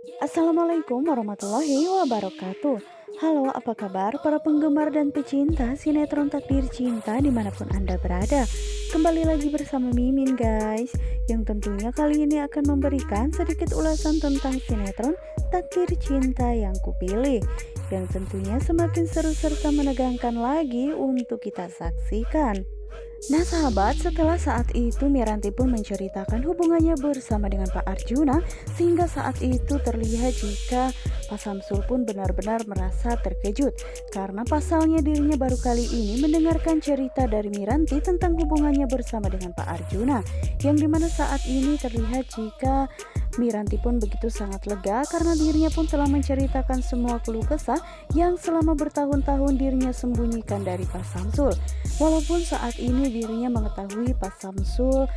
Assalamualaikum warahmatullahi wabarakatuh. Halo, apa kabar para penggemar dan pecinta sinetron Takdir Cinta dimanapun Anda berada? Kembali lagi bersama Mimin guys, yang tentunya kali ini akan memberikan sedikit ulasan tentang sinetron Takdir Cinta yang kupilih, yang tentunya semakin seru serta menegangkan lagi untuk kita saksikan. Nah sahabat, setelah saat itu Miranti pun menceritakan hubungannya bersama dengan Pak Arjuna, sehingga saat itu terlihat jika Pak Samsul pun benar-benar merasa terkejut karena pasalnya dirinya baru kali ini mendengarkan cerita dari Miranti tentang hubungannya bersama dengan Pak Arjuna, yang dimana saat ini terlihat jika Miranti pun begitu sangat lega karena dirinya pun telah menceritakan semua keluh kesah yang selama bertahun-tahun dirinya sembunyikan dari Pak Samsul. Walaupun saat ini dirinya mengetahui Pak Samsul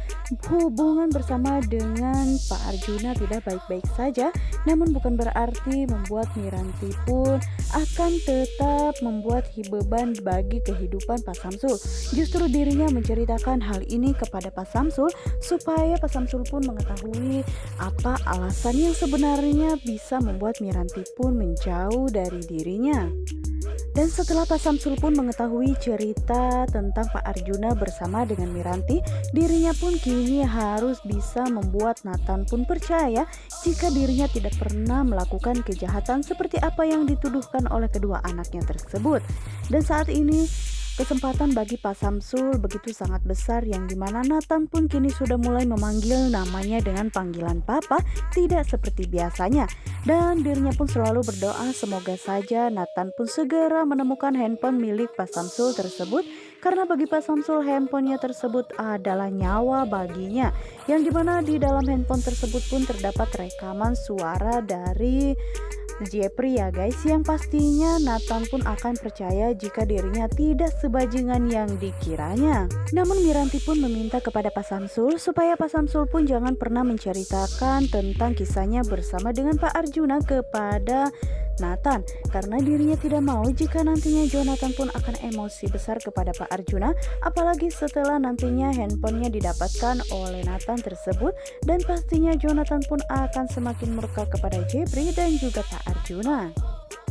hubungan bersama dengan Pak Arjuna tidak baik-baik saja, namun bukan berarti membuat Miranti pun akan tetap membuat beban bagi kehidupan Pak Samsul. Justru dirinya menceritakan hal ini kepada Pak Samsul supaya Pak Samsul pun mengetahui apa alasan yang sebenarnya bisa membuat Miranti pun menjauh dari dirinya. Dan setelah Pak Samsul pun mengetahui cerita tentang Pak Arjuna bersama dengan Miranti, dirinya pun kini harus bisa membuat Nathan pun percaya jika dirinya tidak pernah melakukan kejahatan seperti apa yang dituduhkan oleh kedua anaknya tersebut. Dan saat ini kesempatan bagi Pak Samsul begitu sangat besar, yang dimana Nathan pun kini sudah mulai memanggil namanya dengan panggilan Papa, tidak seperti biasanya. Dan dirinya pun selalu berdoa semoga saja Nathan pun segera menemukan handphone milik Pak Samsul tersebut, karena bagi Pak Samsul handphonenya tersebut adalah nyawa baginya, yang dimana di dalam handphone tersebut pun terdapat rekaman suara dari Jepri ya guys, yang pastinya Nathan pun akan percaya jika dirinya tidak sebajingan yang dikiranya. Namun Miranti pun meminta kepada Pak Samsul supaya Pak Samsul pun jangan pernah menceritakan tentang kisahnya bersama dengan Pak Arjuna kepada Nathan, karena dirinya tidak mau jika nantinya Jonathan pun akan emosi besar kepada Pak Arjuna, apalagi setelah nantinya handphonenya didapatkan oleh Nathan tersebut, dan pastinya Jonathan pun akan semakin murka kepada Jeffrey dan juga Pak Arjuna.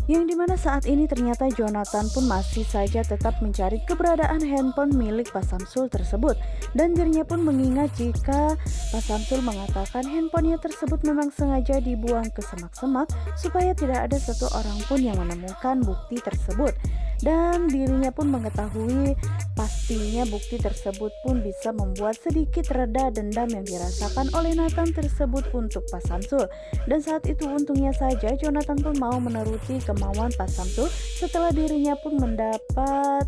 Yang dimana saat ini ternyata Jonathan pun masih saja tetap mencari keberadaan handphone milik Pak Samsul tersebut, dan dirinya pun mengingat jika Pak Samsul mengatakan handphonenya tersebut memang sengaja dibuang ke semak-semak supaya tidak ada satu orang pun yang menemukan bukti tersebut. Dan dirinya pun mengetahui pastinya bukti tersebut pun bisa membuat sedikit reda dendam yang dirasakan oleh Nathan tersebut untuk Pak Samsul. Dan saat itu untungnya saja Jonathan pun mau menuruti kemauan Pak Samsul setelah dirinya pun mendapat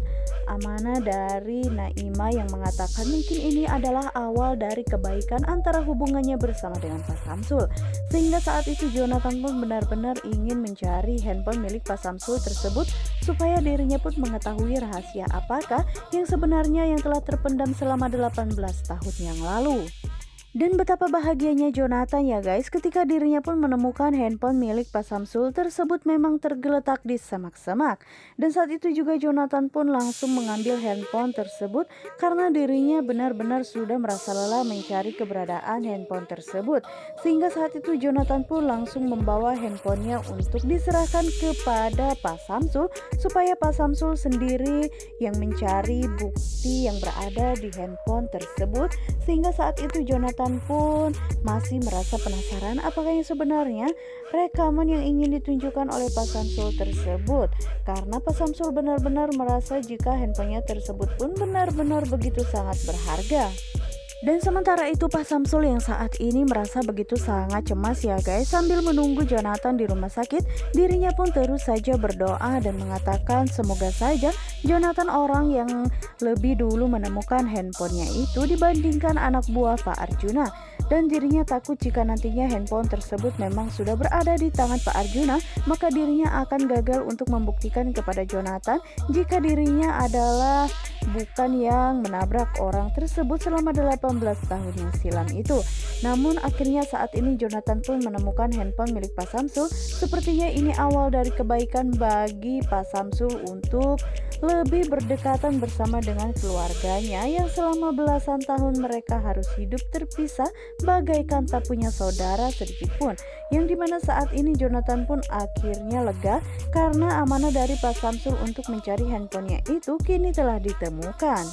amanah dari Naima yang mengatakan mungkin ini adalah awal dari kebaikan antara hubungannya bersama dengan Pak Samsul. Sehingga saat itu Jonathan pun benar-benar ingin mencari handphone milik Pak Samsul tersebut supaya dirinya pun mengetahui rahasia apakah yang sebenarnya yang telah terpendam selama 18 tahun yang lalu. Dan betapa bahagianya Jonathan ya guys ketika dirinya pun menemukan handphone milik Pak Samsul tersebut memang tergeletak di semak-semak. Dan saat itu juga Jonathan pun langsung mengambil handphone tersebut karena dirinya benar-benar sudah merasa lelah mencari keberadaan handphone tersebut. Sehingga saat itu Jonathan pun langsung membawa handphonenya untuk diserahkan kepada Pak Samsul supaya Pak Samsul sendiri yang mencari bukti yang berada di handphone tersebut. Sehingga saat itu Jonathan pun masih merasa penasaran apakah yang sebenarnya rekaman yang ingin ditunjukkan oleh Pak Samsul tersebut, karena Pak Samsul benar-benar merasa jika handphonenya tersebut pun benar-benar begitu sangat berharga. Dan sementara itu Pak Samsul yang saat ini merasa begitu sangat cemas ya guys, sambil menunggu Jonathan di rumah sakit, dirinya pun terus saja berdoa dan mengatakan semoga saja Jonathan orang yang lebih dulu menemukan handphonenya itu dibandingkan anak buah Pak Arjuna. Dan dirinya takut jika nantinya handphone tersebut memang sudah berada di tangan Pak Arjuna, maka dirinya akan gagal untuk membuktikan kepada Jonathan jika dirinya adalah bukan yang menabrak orang tersebut selama 18 tahun yang silam itu. Namun akhirnya saat ini Jonathan pun menemukan handphone milik Pak Samsul. Sepertinya ini awal dari kebaikan bagi Pak Samsul untuk lebih berdekatan bersama dengan keluarganya yang selama belasan tahun mereka harus hidup terpisah bagaikan tak punya saudara sedikitpun. Yang dimana saat ini Jonathan pun akhirnya lega karena amanah dari Pak Samsul untuk mencari handphonenya itu kini telah ditemukan.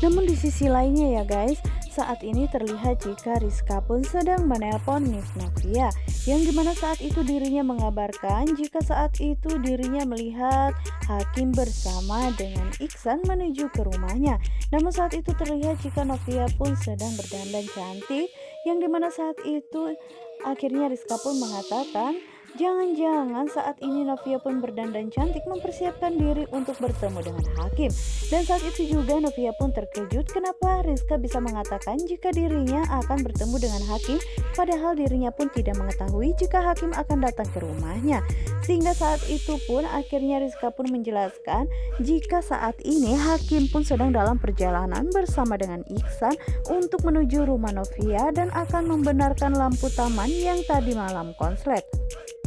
Namun di sisi lainnya ya guys, saat ini terlihat jika Rizka pun sedang menelpon Miss Novia, yang dimana saat itu dirinya mengabarkan jika saat itu dirinya melihat Hakim bersama dengan Iksan menuju ke rumahnya. Namun saat itu terlihat jika Novia pun sedang berdandan cantik, yang dimana saat itu akhirnya Rizka pun mengatakan jangan-jangan saat ini Novia pun berdandan cantik mempersiapkan diri untuk bertemu dengan Hakim. Dan saat itu juga Novia pun terkejut kenapa Rizka bisa mengatakan jika dirinya akan bertemu dengan Hakim, padahal dirinya pun tidak mengetahui jika Hakim akan datang ke rumahnya. Sehingga saat itu pun akhirnya Rizka pun menjelaskan jika saat ini Hakim pun sedang dalam perjalanan bersama dengan Iksan untuk menuju rumah Novia dan akan membenarkan lampu taman yang tadi malam konslet.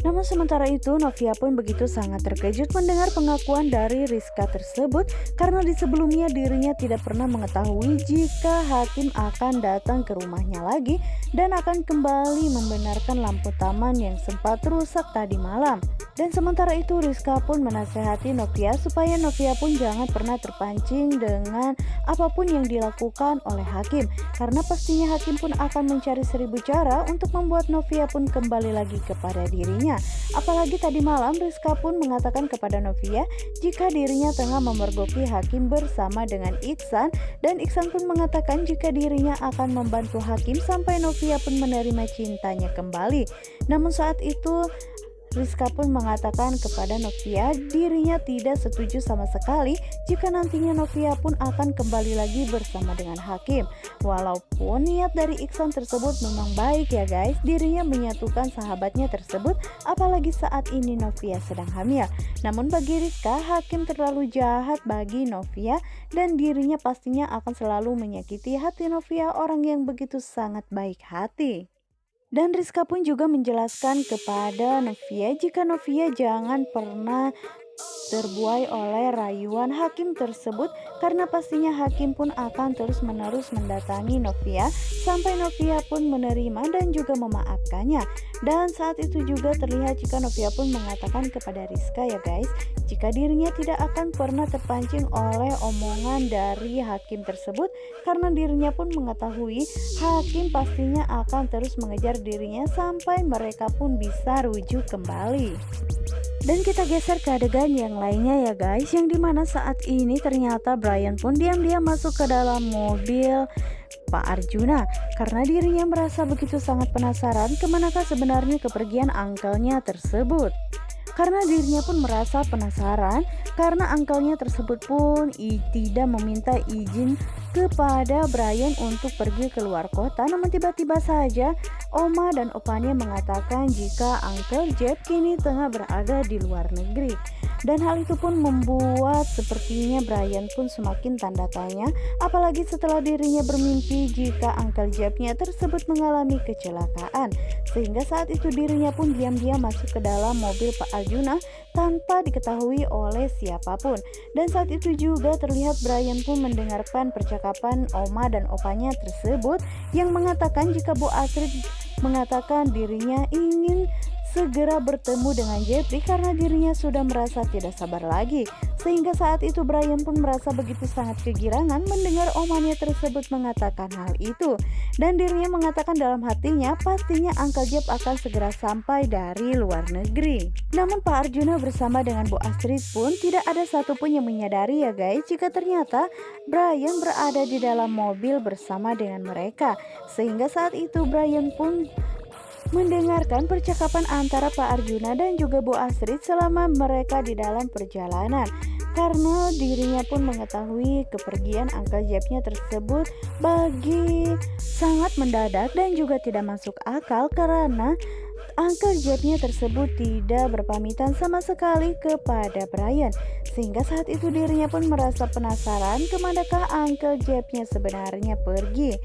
Namun sementara itu Novia pun begitu sangat terkejut mendengar pengakuan dari Rizka tersebut karena di sebelumnya dirinya tidak pernah mengetahui jika Hakim akan datang ke rumahnya lagi dan akan kembali membenarkan lampu taman yang sempat rusak tadi malam. Dan sementara itu Rizka pun menasehati Novia supaya Novia pun jangan pernah terpancing dengan apapun yang dilakukan oleh Hakim, karena pastinya Hakim pun akan mencari 1000 cara untuk membuat Novia pun kembali lagi kepada dirinya. Apalagi tadi malam Rizka pun mengatakan kepada Novia jika dirinya tengah memergoki Hakim bersama dengan Iksan, dan Iksan pun mengatakan jika dirinya akan membantu Hakim sampai Novia pun menerima cintanya kembali. Namun saat itu Rizka pun mengatakan kepada Novia dirinya tidak setuju sama sekali jika nantinya Novia pun akan kembali lagi bersama dengan Hakim. Walaupun niat dari Iksan tersebut memang baik ya guys, dirinya menyatukan sahabatnya tersebut apalagi saat ini Novia sedang hamil. Namun bagi Rizka, Hakim terlalu jahat bagi Novia dan dirinya pastinya akan selalu menyakiti hati Novia, orang yang begitu sangat baik hati. Dan Rizka pun juga menjelaskan kepada Novia jika Novia jangan pernah terbuai oleh rayuan Hakim tersebut, karena pastinya Hakim pun akan terus-menerus mendatangi Novia sampai Novia pun menerima dan juga memaafkannya. Dan saat itu juga terlihat jika Novia pun mengatakan kepada Rizka ya guys, jika dirinya tidak akan pernah terpancing oleh omongan dari Hakim tersebut, karena dirinya pun mengetahui Hakim pastinya akan terus mengejar dirinya sampai mereka pun bisa rujuk kembali. Dan kita geser ke adegan yang lainnya ya guys, yang dimana saat ini ternyata Brian pun diam-diam masuk ke dalam mobil Pak Arjuna karena dirinya merasa begitu sangat penasaran kemanakah sebenarnya kepergian angkelnya tersebut. Karena dirinya pun merasa penasaran karena angkelnya tersebut pun tidak meminta izin kepada Brian untuk pergi ke luar kota. Namun tiba-tiba saja Oma dan opanya mengatakan jika Uncle Jeff kini tengah berada di luar negeri. Dan hal itu pun membuat sepertinya Brian pun semakin tanda tanya, apalagi setelah dirinya bermimpi jika Uncle Jeff-nya tersebut mengalami kecelakaan. Sehingga saat itu dirinya pun diam-diam masuk ke dalam mobil Pak Arjuna tanpa diketahui oleh siapapun. Dan saat itu juga terlihat Brian pun mendengarkan percakapan Oma dan opanya tersebut yang mengatakan jika Bu Astrid mengatakan dirinya ingin segera bertemu dengan Jeffrey karena dirinya sudah merasa tidak sabar lagi. Sehingga saat itu Brian pun merasa begitu sangat kegirangan mendengar omannya tersebut mengatakan hal itu. Dan dirinya mengatakan dalam hatinya pastinya Uncle Jeff akan segera sampai dari luar negeri. Namun Pak Arjuna bersama dengan Bu Astrid pun tidak ada satupun yang menyadari ya guys jika ternyata Brian berada di dalam mobil bersama dengan mereka. Sehingga saat itu Brian pun mendengarkan percakapan antara Pak Arjuna dan juga Bu Astrid selama mereka di dalam perjalanan. Karena dirinya pun mengetahui kepergian Uncle Jeff-nya tersebut bagi sangat mendadak dan juga tidak masuk akal karena Uncle Jeff-nya tersebut tidak berpamitan sama sekali kepada Brian. Sehingga saat itu dirinya pun merasa penasaran kemanakah Uncle Jeff-nya sebenarnya pergi.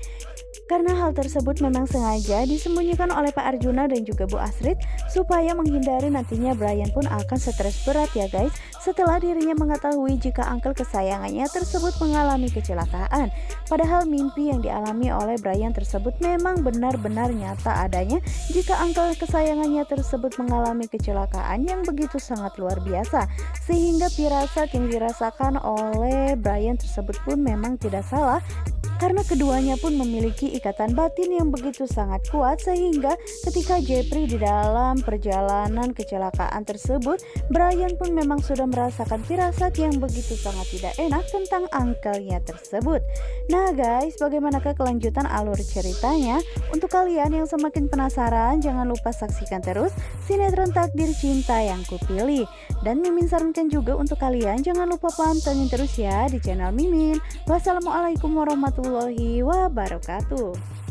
Karena hal tersebut memang sengaja disembunyikan oleh Pak Arjuna dan juga Bu Astrid supaya menghindari nantinya Brian pun akan stres berat ya guys setelah dirinya mengetahui jika uncle kesayangannya tersebut mengalami kecelakaan. Padahal mimpi yang dialami oleh Brian tersebut memang benar-benar nyata adanya jika uncle kesayangannya tersebut mengalami kecelakaan yang begitu sangat luar biasa. Sehingga firasat yang dirasakan oleh Brian tersebut pun memang tidak salah, karena keduanya pun memiliki ikatan batin yang begitu sangat kuat sehingga ketika Jeffrey di dalam perjalanan kecelakaan tersebut, Brian pun memang sudah merasakan firasat yang begitu sangat tidak enak tentang uncle-nya tersebut. Nah guys, bagaimanakah kelanjutan alur ceritanya? Untuk kalian yang semakin penasaran, jangan lupa saksikan terus sinetron Takdir Cinta yang Kupilih. Dan Mimin sarankan juga untuk kalian jangan lupa pantengin terus ya di channel Mimin. Wassalamualaikum warahmatullahi wabarakatuh.